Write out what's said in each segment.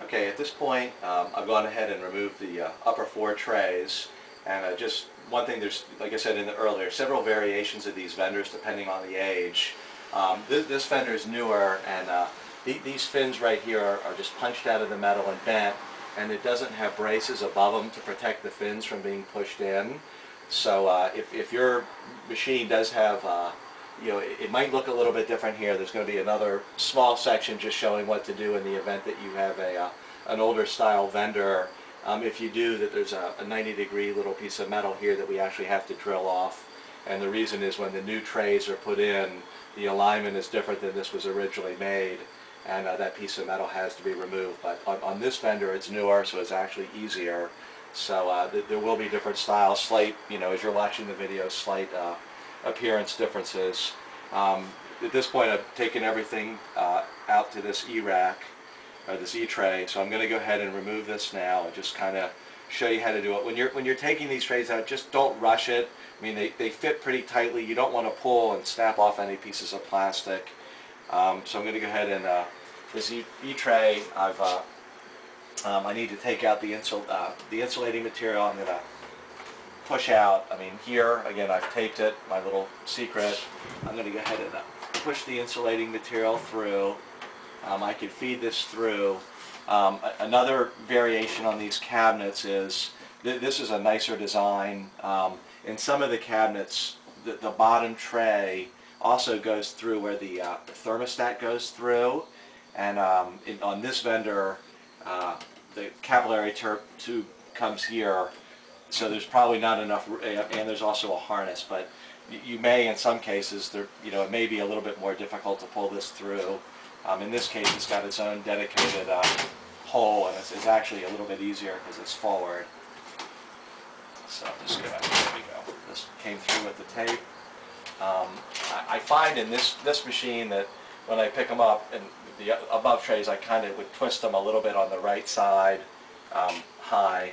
Okay, at this point, I've gone ahead and removed the upper 4 trays, and just one thing, there's, like I said earlier, several variations of these vendors depending on the age. This vendor is newer, and these fins right here are just punched out of the metal and bent, and it doesn't have braces above them to protect the fins from being pushed in. So if your machine does have, you know, it might look a little bit different here. There's going to be another small section just showing what to do in the event that you have an older style vendor. If you do, that there's a 90-degree little piece of metal here that we actually have to drill off. And the reason is when the new trays are put in, the alignment is different than this was originally made, and that piece of metal has to be removed. But on this vendor, it's newer, so it's actually easier. So there will be different styles, slight, you know, as you're watching the video, slight appearance differences. At this point, I've taken everything out to this E-rack, or this E-tray, so I'm going to go ahead and remove this now and just kind of show you how to do it. When you're taking these trays out, just don't rush it. I mean, they fit pretty tightly. You don't want to pull and snap off any pieces of plastic. So I'm going to go ahead and this E-tray, I need to take out the insulating material. I'm going to push out. I mean, here again, I've taped it. My little secret. I'm going to go ahead and push the insulating material through. I can feed this through. Another variation on these cabinets is, this is a nicer design. In some of the cabinets, the bottom tray also goes through where the thermostat goes through. And on this vendor, the capillary tube comes here, so there's probably not enough, and there's also a harness, but you may, in some cases, you know, it may be a little bit more difficult to pull this through. In this case, it's got its own dedicated hole, and it's actually a little bit easier because it's forward. So I'm just gonna, there we go. This came through with the tape. I find in this machine that when I pick them up, and the above trays, I kind of would twist them a little bit on the right side, high.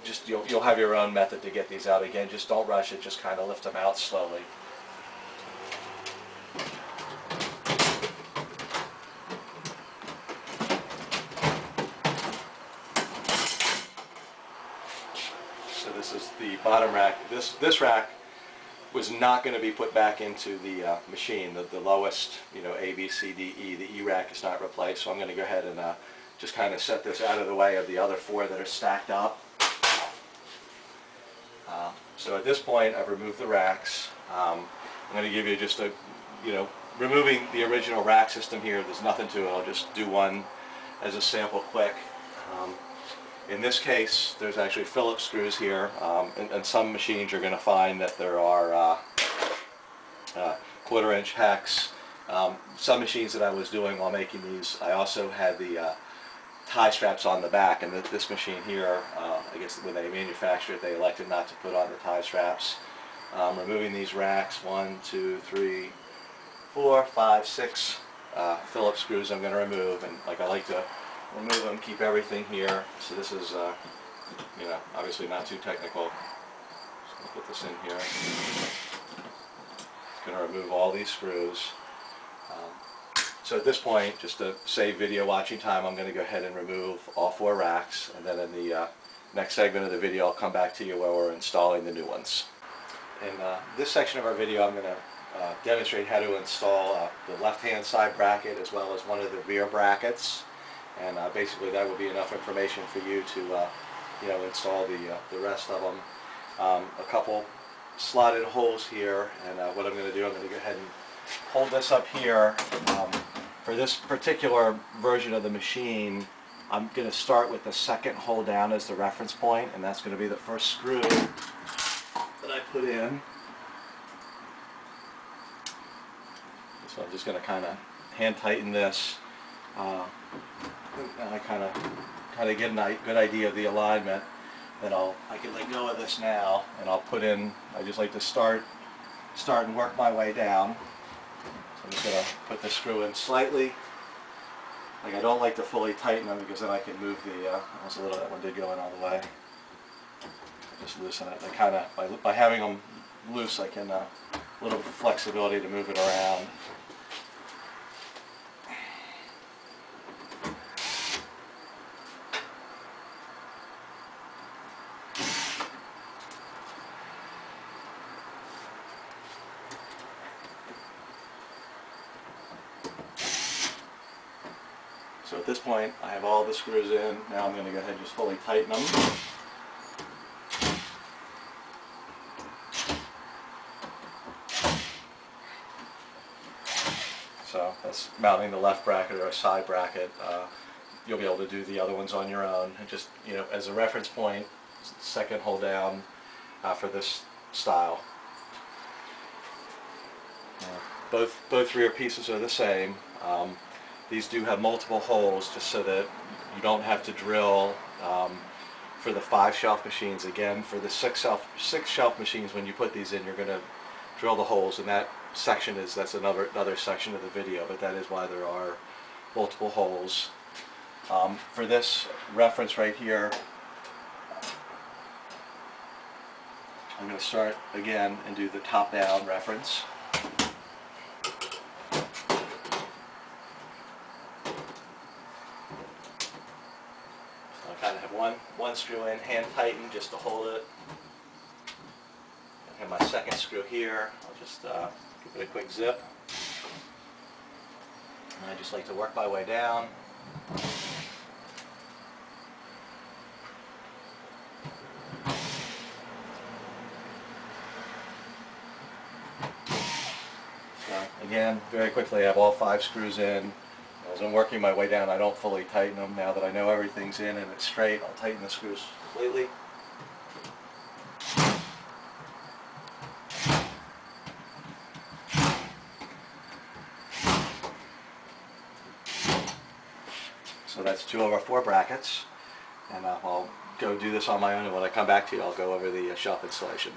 Just you'll have your own method to get these out. Again, just don't rush it. Just kind of lift them out slowly. So this is the bottom rack. This rack was not going to be put back into the machine. The lowest, you know, A, B, C, D, E. The E rack is not replaced. So I'm going to go ahead and just kind of set this out of the way of the other 4 that are stacked up. So at this point, I've removed the racks. I'm going to give you just a, you know, removing the original rack system here. There's nothing to it. I'll just do one as a sample quick. In this case, there's actually Phillips screws here, and some machines you're going to find that there are 1/4-inch hex. Some machines that I was doing while making these, I also had the tie straps on the back, and this machine here, I guess when they manufactured it, they elected not to put on the tie straps. Removing these racks, 1, 2, 3, 4, 5, 6 Phillips screws I'm going to remove, and like I like to remove them, keep everything here. So this is, you know, obviously not too technical. Just going to put this in here. It's going to remove all these screws. So at this point, just to save video watching time, I'm going to go ahead and remove all 4 racks, and then in the next segment of the video, I'll come back to you where we're installing the new ones. In this section of our video, I'm going to demonstrate how to install the left-hand side bracket as well as one of the rear brackets. And basically that will be enough information for you to you know, install the rest of them. A couple slotted holes here, and what I'm going to do, I'm going to go ahead and hold this up here. For this particular version of the machine, I'm going to start with the second hole down as the reference point, and that's going to be the first screw that I put in. So I'm just going to kind of hand tighten this. And I kind of get a good idea of the alignment. Then I can let go of this now, and I'll put in. I just like to start and work my way down. So I'm just going to put the screw in slightly. Like, I don't like to fully tighten them because then I can move the. Almost a little. That one did go in all the way. Just loosen it. I kind of by having them loose, I can a little flexibility to move it around. So at this point, I have all the screws in. Now I'm going to go ahead and just fully tighten them. So that's mounting the left bracket or a side bracket. You'll be able to do the other ones on your own. And just, you know, as a reference point, second hold down for this style. Both rear pieces are the same. These do have multiple holes just so that you don't have to drill for the 5 shelf machines. Again, for the 6 shelf machines, when you put these in, you're going to drill the holes, and that section that's another section of the video, but that is why there are multiple holes. For this reference right here, I'm going to start again and do the top-down reference. So I kind of have one screw in, hand tightened just to hold it. I have my second screw here. I'll just give it a quick zip. And I just like to work my way down. Again, very quickly, I have all 5 screws in. As I'm working my way down, I don't fully tighten them. Now that I know everything's in and it's straight, I'll tighten the screws completely. So that's 2 of our 4 brackets, and I'll go do this on my own, and when I come back to you, I'll go over the shelf installation.